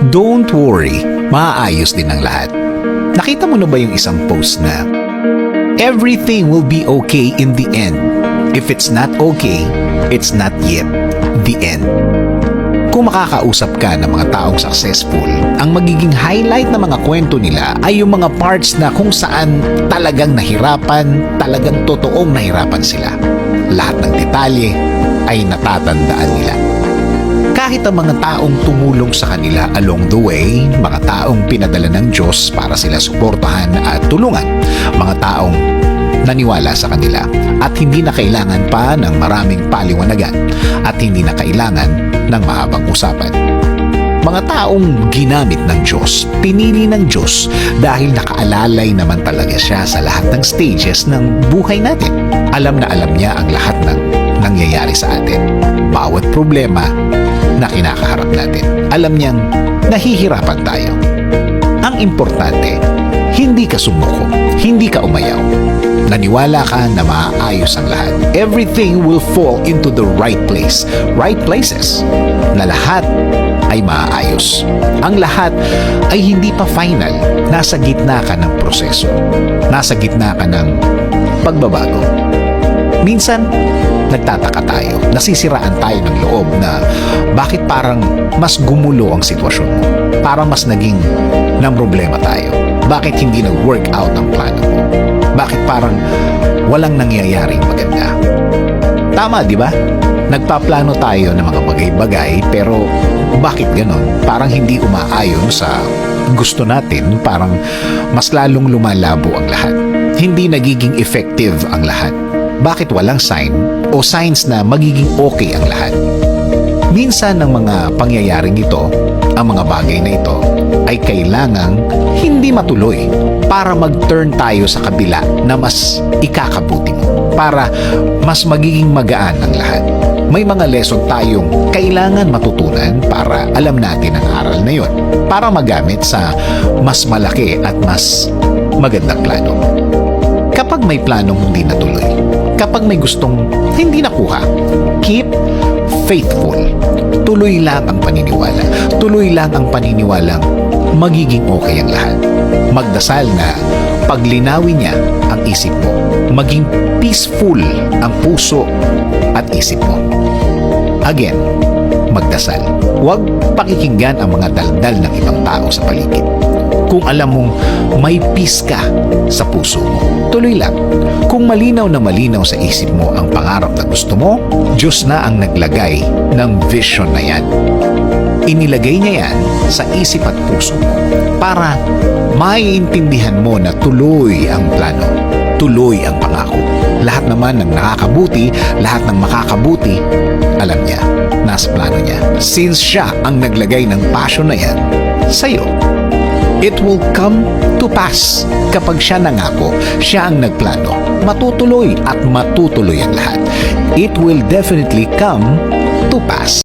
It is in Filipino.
Don't worry, maayos din ang lahat. Nakita mo na ba yung isang post na everything will be okay in the end. If it's not okay, it's not yet the end. Kung makakausap ka ng mga taong successful, ang magiging highlight ng mga kwento nila ay yung mga parts na kung saan talagang nahirapan, talagang totoong nahirapan sila. Lahat ng detalye ay natatandaan nila. Kahit ang mga taong tumulong sa kanila along the way, mga taong pinadala ng Diyos para sila suportahan at tulungan, mga taong naniwala sa kanila at hindi na kailangan pa ng maraming paliwanagan at hindi na kailangan ng mahabang usapan. Mga taong ginamit ng Diyos, pinili ng Diyos dahil nakaalalay naman talaga siya sa lahat ng stages ng buhay natin. Alam na alam niya ang lahat ng nangyayari sa atin. Bawat problema na kinakaharap natin. Alam niyang nahihirapan tayo. Ang importante, hindi ka sumuko, hindi ka umayaw. Naniwala ka na maayos ang lahat. Everything will fall into the right place, right places, na lahat ay maayos. Ang lahat ay hindi pa final. Nasa gitna ka ng proseso. Nasa gitna ka ng pagbabago. Minsan, nagtataka tayo, nasisiraan tayo ng loob na bakit parang mas gumulo ang sitwasyon mo. Parang mas naging ng problema tayo. Bakit hindi nag-work out ang plano mo? Bakit parang walang nangyayaring maganda? Tama, di ba? Nagpaplano tayo ng mga bagay-bagay pero bakit ganon? Parang hindi umaayon sa gusto natin, parang mas lalong lumalabo ang lahat. Hindi nagiging effective ang lahat. Bakit walang sign o signs na magiging okay ang lahat? Minsan ng mga pangyayaring ito, ang mga bagay na ito, ay kailangang hindi matuloy para mag-turn tayo sa kabila na mas ikakabuti mo, para mas magiging magaan ang lahat. May mga lesson tayong kailangan matutunan para alam natin ang aral na yon, para magamit sa mas malaki at mas magandang plano. Kapag may planong hindi natuloy, kapag may gustong hindi nakuha, keep faithful. Tuloy lang ang paniniwala. Tuloy lang ang paniniwalang magiging okay ang lahat. Magdasal na paglinawin niya ang isip mo. Maging peaceful ang puso at isip mo. Again, magdasal. Huwag pakikinggan ang mga daldal ng ibang tao sa paligid. Kung alam mong may peace ka sa puso mo, tuloy lang. Kung malinaw na malinaw sa isip mo ang pangarap na gusto mo, Diyos na ang naglagay ng vision na yan. Inilagay niya yan sa isip at puso mo para maiintindihan mo na tuloy ang plano, tuloy ang pangako. Lahat naman ng nakakabuti, lahat ng makakabuti, alam niya, nasa plano niya. Since siya ang naglagay ng passion na yan sa'yo, it will come to pass. Kapag siya nangako, siya ang nagplano, matutuloy at matutuloy ang lahat. It will definitely come to pass.